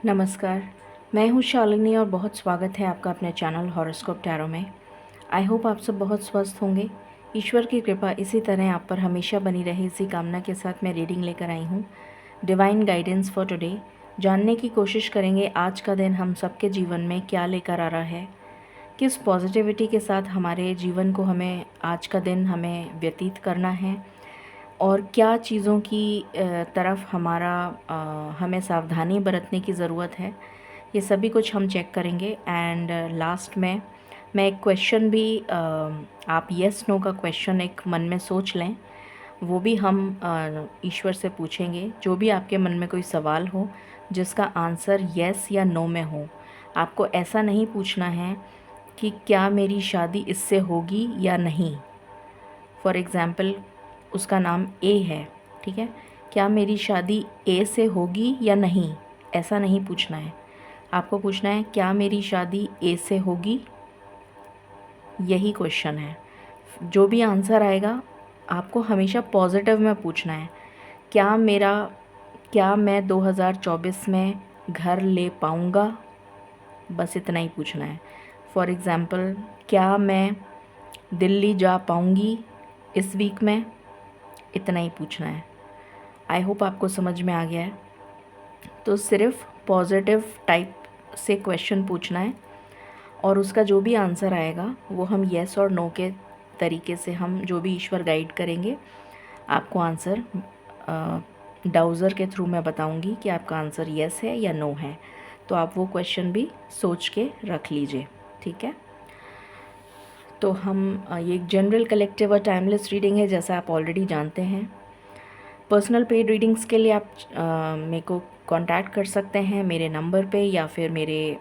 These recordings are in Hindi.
नमस्कार, मैं हूँ शालिनी और बहुत स्वागत है आपका अपने चैनल हॉरोस्कोप टैरो में। आई होप आप सब बहुत स्वस्थ होंगे। ईश्वर की कृपा इसी तरह आप पर हमेशा बनी रहे, इसी कामना के साथ मैं रीडिंग लेकर आई हूँ। Divine guidance for today. जानने की कोशिश करेंगे आज का दिन हम सबके जीवन में क्या लेकर आ रहा है, किस पॉजिटिविटी के साथ हमारे जीवन को हमें आज का दिन हमें व्यतीत करना है और क्या चीज़ों की तरफ हमें सावधानी बरतने की ज़रूरत है। ये सभी कुछ हम चेक करेंगे एंड लास्ट में मैं एक क्वेश्चन भी आप येस नो का क्वेश्चन एक मन में सोच लें, वो भी हम ईश्वर से पूछेंगे। जो भी आपके मन में कोई सवाल हो जिसका आंसर येस या नो में हो, आपको ऐसा नहीं पूछना है कि क्या मेरी शादी इससे होगी या नहीं। फॉर एग्ज़ाम्पल उसका नाम ए है, ठीक है, क्या मेरी शादी ए से होगी या नहीं, ऐसा नहीं पूछना है। आपको पूछना है क्या मेरी शादी ए से होगी, यही क्वेश्चन है। जो भी आंसर आएगा आपको हमेशा पॉजिटिव में पूछना है। क्या मैं 2024 में घर ले पाऊँगा, बस इतना ही पूछना है। फॉर एग्ज़ाम्पल क्या मैं दिल्ली जा पाऊँगी इस वीक में, इतना ही पूछना है। आई होप आपको समझ में आ गया है। तो सिर्फ पॉजिटिव टाइप से क्वेश्चन पूछना है और उसका जो भी आंसर आएगा वो हम येस और नो के तरीके से, हम जो भी ईश्वर गाइड करेंगे आपको आंसर डाउज़र के थ्रू मैं बताऊंगी कि आपका आंसर येस है या नो है। तो आप वो क्वेश्चन भी सोच के रख लीजिए, ठीक है। तो ये एक जनरल कलेक्टिव और टाइमलेस रीडिंग है, जैसा आप ऑलरेडी जानते हैं। पर्सनल पेड रीडिंग्स के लिए आप मेरे को कांटेक्ट कर सकते हैं मेरे नंबर पे, या फिर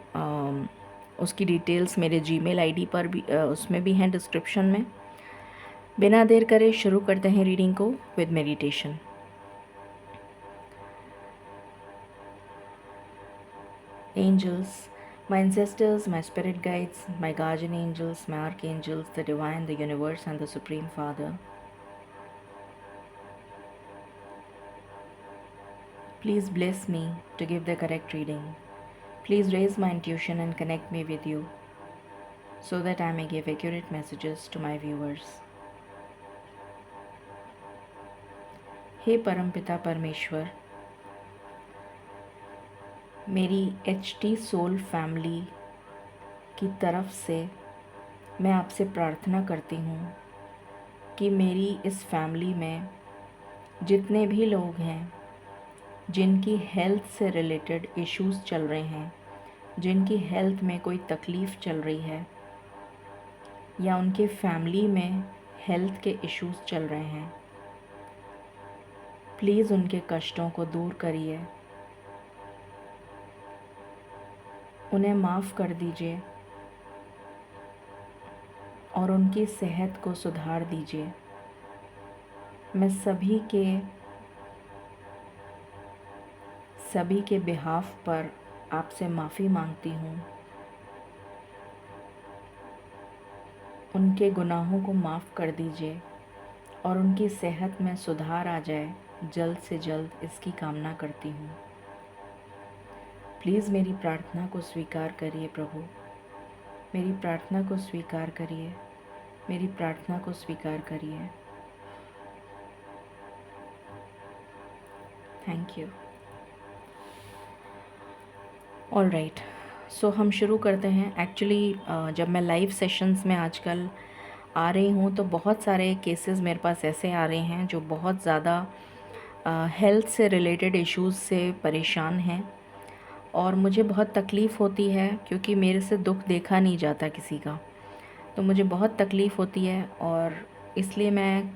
उसकी डिटेल्स मेरे जीमेल आईडी पर भी उसमें भी हैं डिस्क्रिप्शन में। बिना देर करे शुरू करते हैं रीडिंग को with meditation. Angels, my ancestors, my spirit guides, my guardian angels, my archangels, the divine, the universe and the supreme father, please bless me to give the correct reading. Please raise my intuition and connect me with you so that I may give accurate messages to my viewers. हे परमपिता परमेश्वर, मेरी HT सोल फैमिली की तरफ से मैं आपसे प्रार्थना करती हूँ कि मेरी इस फैमिली में जितने भी लोग हैं जिनकी हेल्थ से रिलेटेड इश्यूज़ चल रहे हैं, जिनकी हेल्थ में कोई तकलीफ़ चल रही है या उनके फैमिली में हेल्थ के इश्यूज़ चल रहे हैं, प्लीज़ उनके कष्टों को दूर करिए, उन्हें माफ़ कर दीजिए और उनकी सेहत को सुधार दीजिए। मैं सभी के बिहाफ पर आपसे माफ़ी मांगती हूँ। उनके गुनाहों को माफ़ कर दीजिए और उनकी सेहत में सुधार आ जाए जल्द से जल्द, इसकी कामना करती हूँ। प्लीज़ मेरी प्रार्थना को स्वीकार करिए प्रभु, मेरी प्रार्थना को स्वीकार करिए, मेरी प्रार्थना को स्वीकार करिए। Thank you. ऑल राइट, सो हम शुरू करते हैं। एक्चुअली जब मैं लाइव सेशंस में आजकल आ रही हूँ तो बहुत सारे केसेस मेरे पास ऐसे आ रहे हैं जो बहुत ज़्यादा हेल्थ से रिलेटेड इश्यूज़ से परेशान हैं और मुझे बहुत तकलीफ़ होती है क्योंकि मेरे से दुख देखा नहीं जाता किसी का, तो मुझे बहुत तकलीफ़ होती है और इसलिए मैं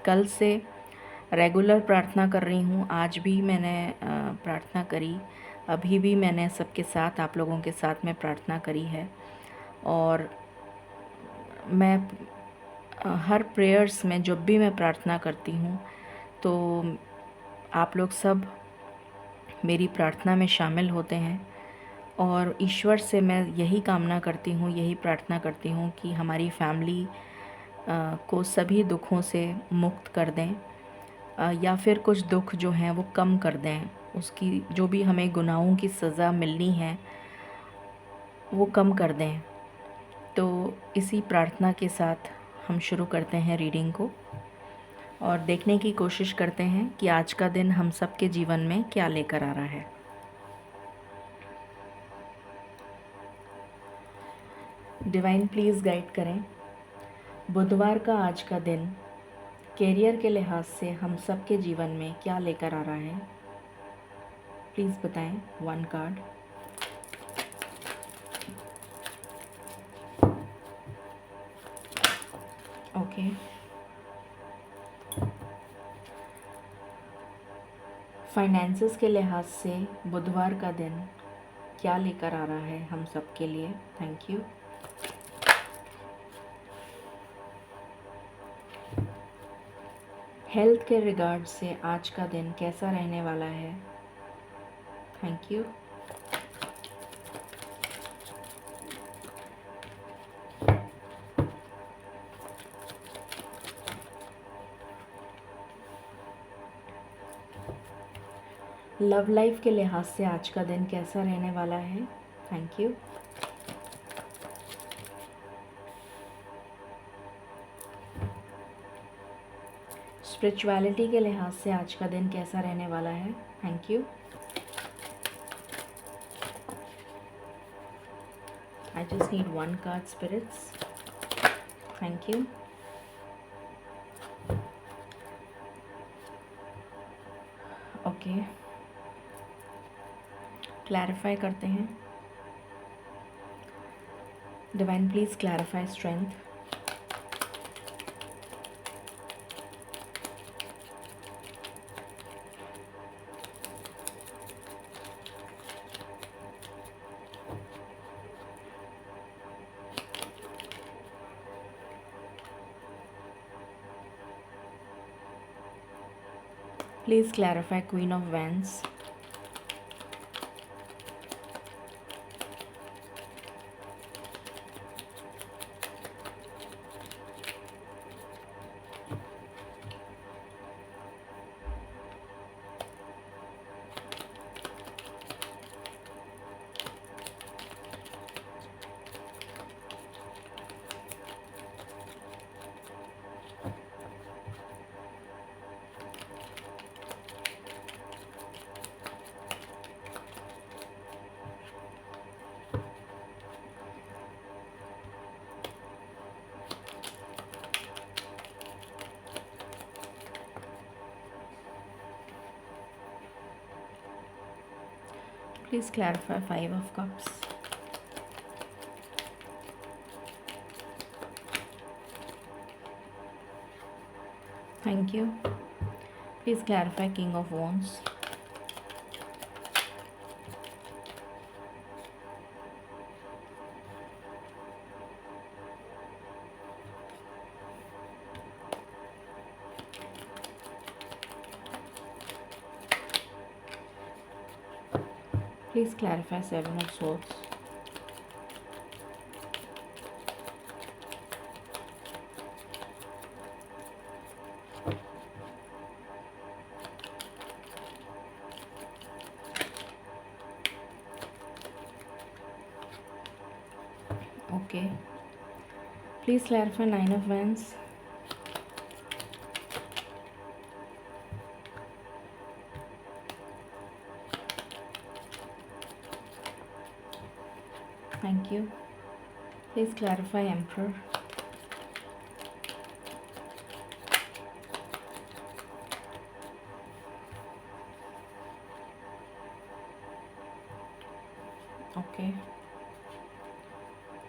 कल से रेगुलर प्रार्थना कर रही हूँ। आज भी मैंने प्रार्थना करी, अभी भी मैंने सबके साथ, आप लोगों के साथ में प्रार्थना करी है। और मैं हर प्रेयर्स में जब भी मैं प्रार्थना करती हूँ तो आप लोग सब मेरी प्रार्थना में शामिल होते हैं और ईश्वर से मैं यही कामना करती हूँ, यही प्रार्थना करती हूँ कि हमारी फैमिली को सभी दुखों से मुक्त कर दें या फिर कुछ दुख जो हैं वो कम कर दें उसकी जो भी हमें गुनाहों की सज़ा मिलनी है वो कम कर दें। तो इसी प्रार्थना के साथ हम शुरू करते हैं रीडिंग को और देखने की कोशिश करते हैं कि आज का दिन हम सब के जीवन में क्या लेकर आ रहा है। डिवाइन प्लीज़ गाइड करें। बुधवार का आज का दिन कैरियर के लिहाज से हम सब के जीवन में क्या लेकर आ रहा है, प्लीज़ बताएं। 1 कार्ड। ओके, फाइनेंसेस के लिहाज से बुधवार का दिन क्या लेकर आ रहा है हम सब के लिए। Thank you. हेल्थ के रिगार्ड से आज का दिन कैसा रहने वाला है। Thank you. लव लाइफ के लिहाज से आज का दिन कैसा रहने वाला है। Thank you. स्पिरिचुअलिटी के लिहाज से आज का दिन कैसा रहने वाला है। Thank you. I just need 1 card, spirits. Thank you. Okay, clarify करते हैं। Divine please clarify strength. Please clarify Queen of Wands. Please clarify 5 of Cups. Thank you. Please clarify King of Wands. Please clarify 7 of Swords. Okay. Please clarify 9 of Wands. Thank you. Please clarify Emperor. Okay.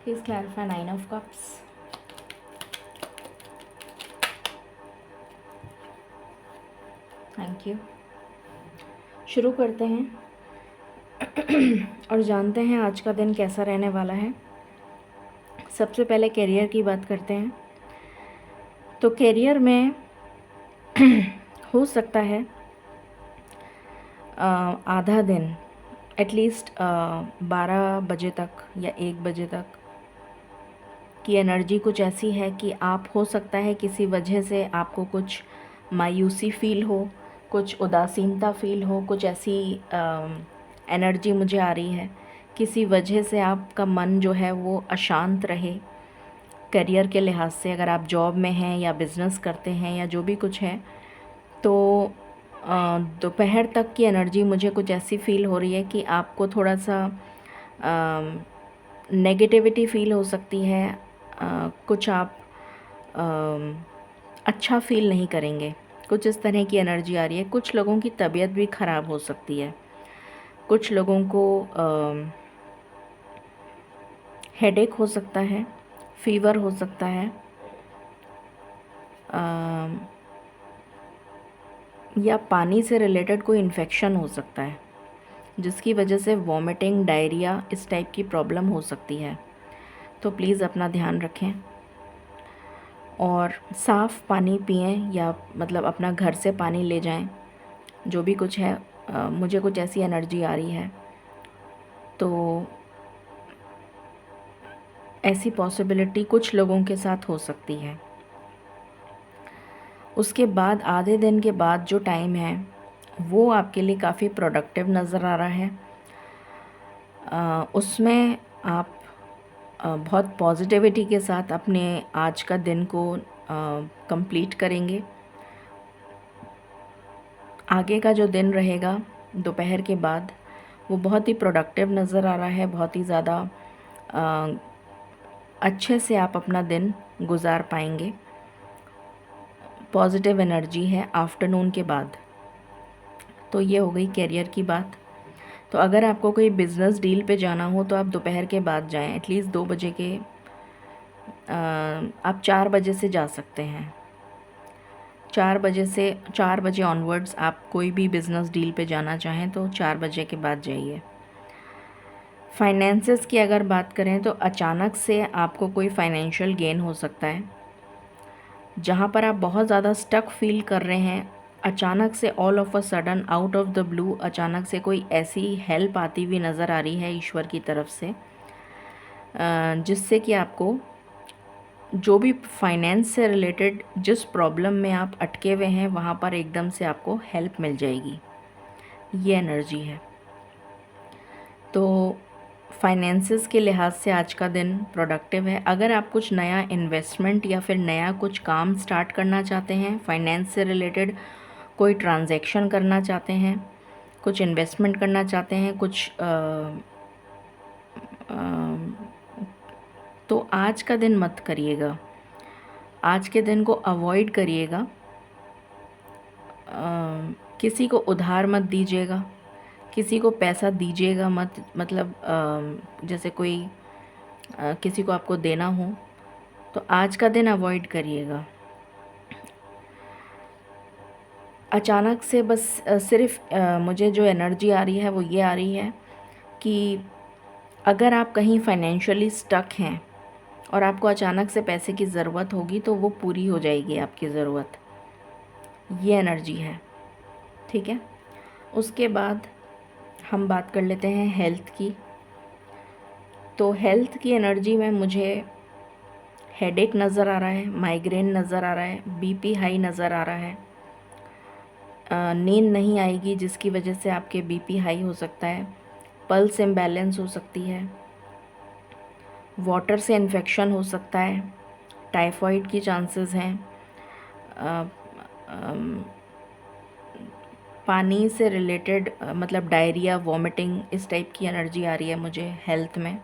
Please clarify 9 of Cups. Thank you. शुरू करते हैं और जानते हैं आज का दिन कैसा रहने वाला है। सबसे पहले कैरियर की बात करते हैं। तो कैरियर में हो सकता है आधा दिन एटलीस्ट 12 बजे तक या 1 बजे तक की एनर्जी कुछ ऐसी है कि आप हो सकता है किसी वजह से आपको कुछ मायूसी फील हो, कुछ उदासीनता फ़ील हो, कुछ ऐसी एनर्जी मुझे आ रही है, किसी वजह से आपका मन जो है वो अशांत रहे। करियर के लिहाज से अगर आप जॉब में हैं या बिज़नेस करते हैं या जो भी कुछ है, तो दोपहर तक की एनर्जी मुझे कुछ ऐसी फ़ील हो रही है कि आपको थोड़ा सा नेगेटिविटी फ़ील हो सकती है। कुछ आप अच्छा फ़ील नहीं करेंगे, कुछ इस तरह की एनर्जी आ रही है। कुछ लोगों की तबीयत भी ख़राब हो सकती है, कुछ लोगों को हेडेक हो सकता है, फ़ीवर हो सकता है, या पानी से रिलेटेड कोई इन्फेक्शन हो सकता है जिसकी वजह से वॉमिटिंग, डायरिया इस टाइप की प्रॉब्लम हो सकती है। तो प्लीज़ अपना ध्यान रखें और साफ़ पानी पिएं, या मतलब अपना घर से पानी ले जाएं। जो भी कुछ है, मुझे कुछ ऐसी एनर्जी आ रही है, तो ऐसी पॉसिबिलिटी कुछ लोगों के साथ हो सकती है। उसके बाद आधे दिन के बाद जो टाइम है वो आपके लिए काफ़ी प्रोडक्टिव नज़र आ रहा है। उसमें आप बहुत पॉजिटिविटी के साथ अपने आज का दिन को कंप्लीट करेंगे। आगे का जो दिन रहेगा दोपहर के बाद, वो बहुत ही प्रोडक्टिव नज़र आ रहा है। बहुत ही ज़्यादा अच्छे से आप अपना दिन गुजार पाएंगे। पॉजिटिव एनर्जी है आफ्टरनून के बाद। तो ये हो गई कैरियर की बात। तो अगर आपको कोई बिज़नेस डील पे जाना हो तो आप दोपहर के बाद जाएं, एटलीस्ट 2 बजे के, आप 4 बजे से जा सकते हैं। 4 बजे ऑनवर्ड्स आप कोई भी बिज़नेस डील पे जाना चाहें तो 4 बजे के बाद जाइए। फाइनेंसेस की अगर बात करें तो अचानक से आपको कोई फाइनेंशियल गेन हो सकता है। जहाँ पर आप बहुत ज़्यादा स्टक फील कर रहे हैं, अचानक से all of a sudden out of the blue अचानक से कोई ऐसी हेल्प आती हुई नज़र आ रही है ईश्वर की तरफ से, जिससे कि आपको जो भी फाइनेंस से रिलेटेड जिस प्रॉब्लम में आप अटके हुए हैं वहाँ पर एकदम से आपको हेल्प मिल जाएगी। ये एनर्जी है। तो फाइनेंसेस के लिहाज से आज का दिन प्रोडक्टिव है। अगर आप कुछ नया इन्वेस्टमेंट या फिर नया कुछ काम स्टार्ट करना चाहते हैं, फाइनेंस से रिलेटेड कोई ट्रांजैक्शन करना चाहते हैं, कुछ इन्वेस्टमेंट करना चाहते हैं, कुछ तो आज का दिन मत करिएगा, आज के दिन को अवॉइड करिएगा। किसी को उधार मत दीजिएगा, किसी को पैसा दीजिएगा मत। मतलब जैसे कोई किसी को आपको देना हो तो आज का दिन अवॉइड करिएगा। अचानक से बस सिर्फ मुझे जो एनर्जी आ रही है वो ये आ रही है कि अगर आप कहीं फाइनेंशियली स्टक हैं और आपको अचानक से पैसे की ज़रूरत होगी तो वो पूरी हो जाएगी आपकी ज़रूरत। ये एनर्जी है, ठीक है। उसके बाद हम बात कर लेते हैं हेल्थ की। तो हेल्थ की एनर्जी में मुझे हेडेक नज़र आ रहा है, माइग्रेन नज़र आ रहा है, बीपी हाई नज़र आ रहा है। नींद नहीं आएगी जिसकी वजह से आपके बीपी हाई हो सकता है, पल्स इम्बैलेंस हो सकती है, वाटर से इन्फेक्शन हो सकता है, टाइफाइड की चांसेस हैं, पानी से रिलेटेड मतलब डायरिया, वॉमिटिंग इस टाइप की एनर्जी आ रही है मुझे हेल्थ में।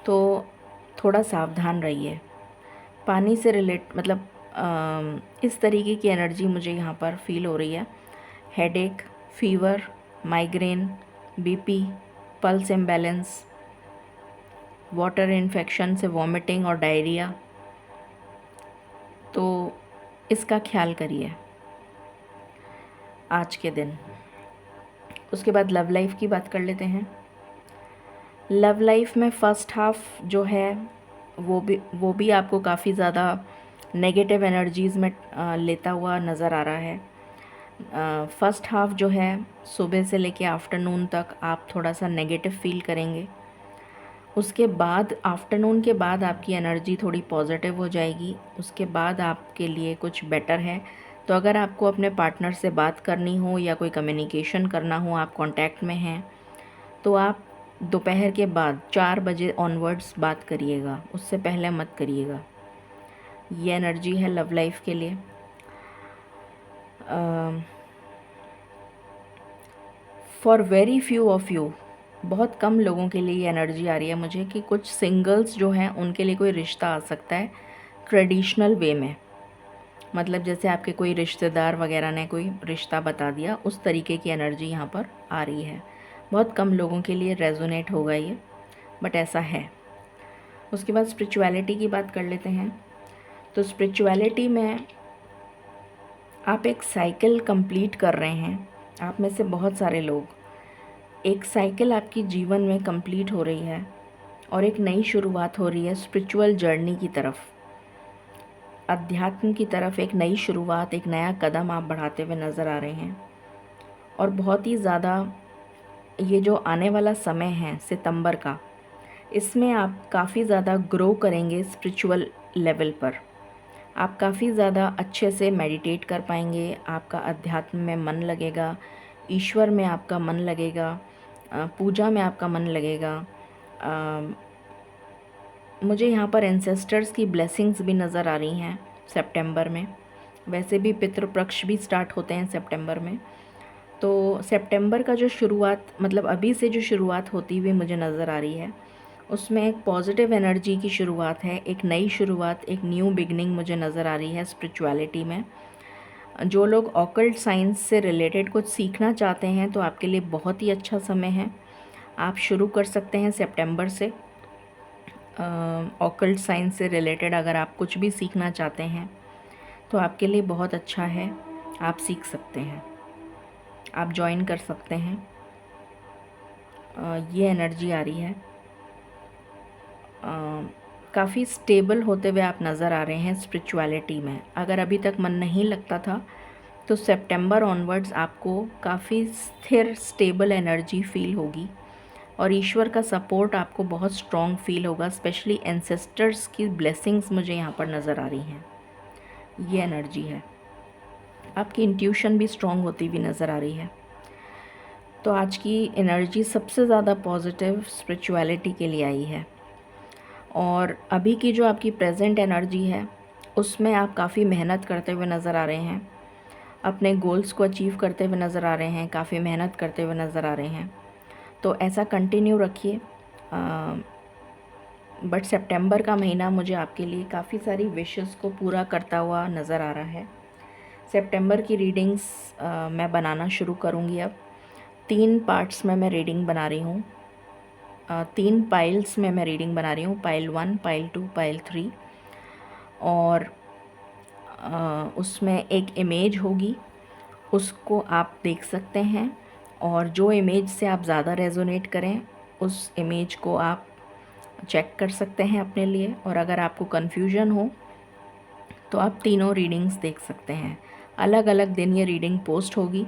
तो थोड़ा सावधान रहिए। पानी से मतलब इस तरीके की एनर्जी मुझे यहाँ पर फील हो रही है। Headache, fever, migraine, BP, pulse imbalance, water infection से वॉमिटिंग और डायरिया। तो इसका ख्याल करिए आज के दिन। उसके बाद लव लाइफ की बात कर लेते हैं। लव लाइफ में फ़र्स्ट हाफ़ जो है वो भी आपको काफ़ी ज़्यादा नेगेटिव एनर्जीज़ में लेता हुआ नज़र आ रहा है। फ़र्स्ट हाफ़ जो है सुबह से लेके आफ्टरनून तक आप थोड़ा सा नेगेटिव फ़ील करेंगे। उसके बाद आफ्टरनून के बाद आपकी एनर्जी थोड़ी पॉजिटिव हो जाएगी। उसके बाद आपके लिए कुछ बेटर है। तो तो अगर आपको अपने पार्टनर से बात करनी हो या कोई कम्युनिकेशन करना हो, आप कांटेक्ट में हैं, तो आप दोपहर के बाद 4 बजे ऑनवर्ड्स बात करिएगा, उससे पहले मत करिएगा। ये एनर्जी है लव लाइफ के लिए। For very few of you, बहुत कम लोगों के लिए ये एनर्जी आ रही है मुझे कि कुछ सिंगल्स जो हैं उनके लिए कोई रिश्ता आ सकता है ट्रेडिशनल वे में। मतलब जैसे आपके कोई रिश्तेदार वगैरह ने कोई रिश्ता बता दिया, उस तरीके की एनर्जी यहाँ पर आ रही है। बहुत कम लोगों के लिए रेजोनेट होगा ये, बट ऐसा है। उसके बाद स्पिरिचुअलिटी की बात कर लेते हैं। तो स्पिरिचुअलिटी में आप एक साइकिल कंप्लीट कर रहे हैं। आप में से बहुत सारे लोग, एक साइकिल आपकी जीवन में कंप्लीट हो रही है और एक नई शुरुआत हो रही है स्पिरिचुअल जर्नी की तरफ, अध्यात्म की तरफ। एक नई शुरुआत, एक नया कदम आप बढ़ाते हुए नज़र आ रहे हैं। और बहुत ही ज़्यादा ये जो आने वाला समय है सितंबर का, इसमें आप काफ़ी ज़्यादा ग्रो करेंगे स्पिरिचुअल लेवल पर। आप काफ़ी ज़्यादा अच्छे से मेडिटेट कर पाएंगे, आपका अध्यात्म में मन लगेगा, ईश्वर में आपका मन लगेगा, पूजा में आपका मन लगेगा। मुझे यहाँ पर एंसेस्टर्स की ब्लेसिंग्स भी नज़र आ रही हैं सितंबर में। वैसे भी पितृपक्ष भी स्टार्ट होते हैं सितंबर में। तो सितंबर का जो शुरुआत, मतलब अभी से जो शुरुआत होती हुई मुझे नज़र आ रही है, उसमें एक पॉजिटिव एनर्जी की शुरुआत है, एक नई शुरुआत, एक न्यू बिगनिंग मुझे नज़र आ रही है स्पिरिचुअलिटी में। जो लोग ऑकल्ट साइंस से रिलेटेड कुछ सीखना चाहते हैं तो आपके लिए बहुत ही अच्छा समय है। आप शुरू कर सकते हैं सितंबर से। ऑकल्ट साइंस से रिलेटेड अगर आप कुछ भी सीखना चाहते हैं तो आपके लिए बहुत अच्छा है, आप सीख सकते हैं, आप ज्वाइन कर सकते हैं। ये एनर्जी आ रही है। काफ़ी स्टेबल होते हुए आप नज़र आ रहे हैं स्पिरिचुअलिटी में। अगर अभी तक मन नहीं लगता था तो सितंबर ऑनवर्ड्स आपको काफ़ी स्थिर स्टेबल एनर्जी फील होगी और ईश्वर का सपोर्ट आपको बहुत स्ट्रॉन्ग फील होगा। स्पेशली एंसेस्टर्स की ब्लेसिंग्स मुझे यहाँ पर नज़र आ रही हैं। ये एनर्जी है। आपकी इंट्यूशन भी स्ट्रॉन्ग होती हुई नज़र आ रही है। तो आज की एनर्जी सबसे ज़्यादा पॉजिटिव स्पिरिचुअलिटी के लिए आई है। और अभी की जो आपकी प्रेजेंट एनर्जी है उसमें आप काफ़ी मेहनत करते हुए नज़र आ रहे हैं, अपने गोल्स को अचीव करते हुए नज़र आ रहे हैं, काफ़ी मेहनत करते हुए नज़र आ रहे हैं। तो ऐसा कंटिन्यू रखिए। बट सितंबर का महीना मुझे आपके लिए काफ़ी सारी विशेस को पूरा करता हुआ नज़र आ रहा है। सितंबर की रीडिंग्स मैं बनाना शुरू करूँगी। अब 3 पार्ट्स में मैं रीडिंग बना रही हूँ, 3 पाइल्स में मैं रीडिंग बना रही हूँ, पाइल 1, पाइल 2, पाइल 3। और उसमें एक इमेज होगी, उसको आप देख सकते हैं और जो इमेज से आप ज़्यादा रेजोनेट करें उस इमेज को आप चेक कर सकते हैं अपने लिए। और अगर आपको कन्फ्यूजन हो तो आप तीनों रीडिंग्स देख सकते हैं। अलग अलग दिन ये रीडिंग पोस्ट होगी,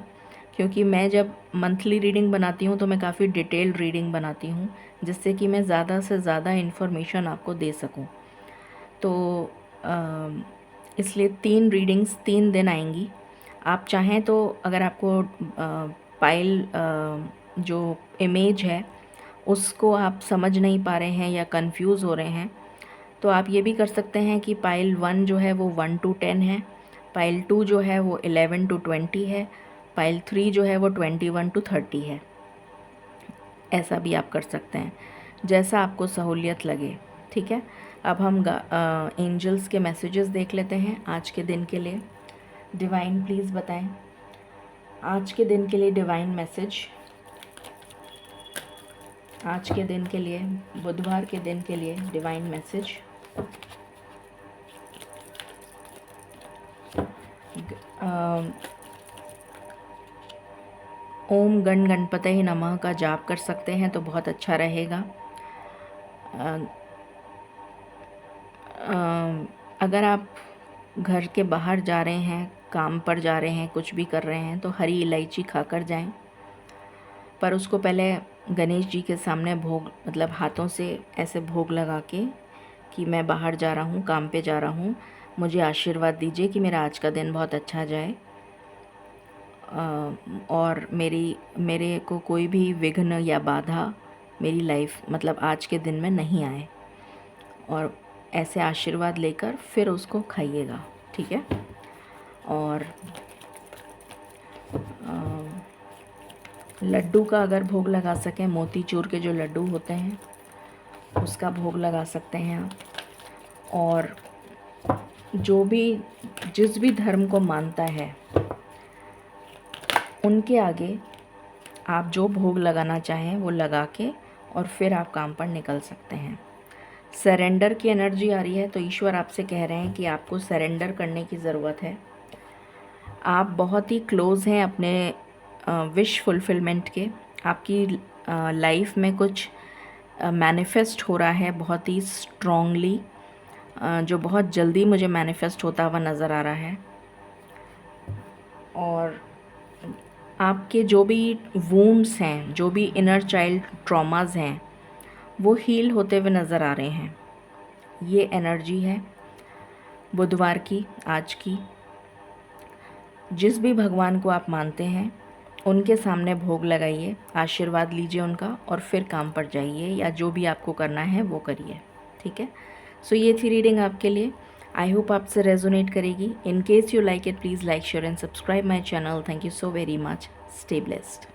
क्योंकि मैं जब मंथली रीडिंग बनाती हूँ तो मैं काफ़ी डिटेल्ड रीडिंग बनाती हूँ, जिससे कि मैं ज़्यादा से ज़्यादा इन्फॉर्मेशन आपको दे सकूँ। तो इसलिए 3 रीडिंग्स 3 दिन आएंगी। आप चाहें तो अगर आपको पाइल जो इमेज है उसको आप समझ नहीं पा रहे हैं या कंफ्यूज हो रहे हैं, तो आप ये भी कर सकते हैं कि पाइल 1 जो है वो 1 to 10 है, पाइल 2 जो है वो 11 to 20 है, पाइल 3 जो है वो 21 to 30 है। ऐसा भी आप कर सकते हैं, जैसा आपको सहूलियत लगे। ठीक है, अब हम एंजल्स के मैसेजेस देख लेते हैं आज के दिन के लिए। डिवाइन प्लीज़ बताएं आज के दिन के लिए डिवाइन मैसेज, आज के दिन के लिए, बुधवार के दिन के लिए डिवाइन मैसेज। ओम गण गणपतये नमः का जाप कर सकते हैं तो बहुत अच्छा रहेगा। अगर आप घर के बाहर जा रहे हैं, काम पर जा रहे हैं, कुछ भी कर रहे हैं तो हरी इलायची खाकर जाएं, पर उसको पहले गणेश जी के सामने भोग, मतलब हाथों से ऐसे भोग लगा के कि मैं बाहर जा रहा हूँ, काम पे जा रहा हूँ, मुझे आशीर्वाद दीजिए कि मेरा आज का दिन बहुत अच्छा जाए और मेरे को कोई भी विघ्न या बाधा मेरी लाइफ मतलब आज के दिन में नहीं आए। और ऐसे आशीर्वाद लेकर फिर उसको खाइएगा, ठीक है। और लड्डू का अगर भोग लगा सकें, मोतीचूर के जो लड्डू होते हैं उसका भोग लगा सकते हैं आप। और जिस भी धर्म को मानता है उनके आगे आप जो भोग लगाना चाहें वो लगा के और फिर आप काम पर निकल सकते हैं। सरेंडर की एनर्जी आ रही है, तो ईश्वर आपसे कह रहे हैं कि आपको सरेंडर करने की ज़रूरत है। आप बहुत ही क्लोज़ हैं अपने विश फुलफिलमेंट के। आपकी लाइफ में कुछ मैनिफेस्ट हो रहा है बहुत ही स्ट्रॉन्गली, जो बहुत जल्दी मुझे मैनिफेस्ट होता हुआ नज़र आ रहा है। और आपके जो भी वूंड्स हैं, जो भी इनर चाइल्ड ट्रॉमास हैं, वो हील होते हुए नज़र आ रहे हैं। ये एनर्जी है बुधवार की, आज की। जिस भी भगवान को आप मानते हैं उनके सामने भोग लगाइए, आशीर्वाद लीजिए उनका और फिर काम पर जाइए, या जो भी आपको करना है वो करिए, ठीक है। सो ये थी रीडिंग आपके लिए। आई होप आपसे रेजोनेट करेगी। In case you like it, please like, share and subscribe my channel. Thank you so very much. Stay blessed.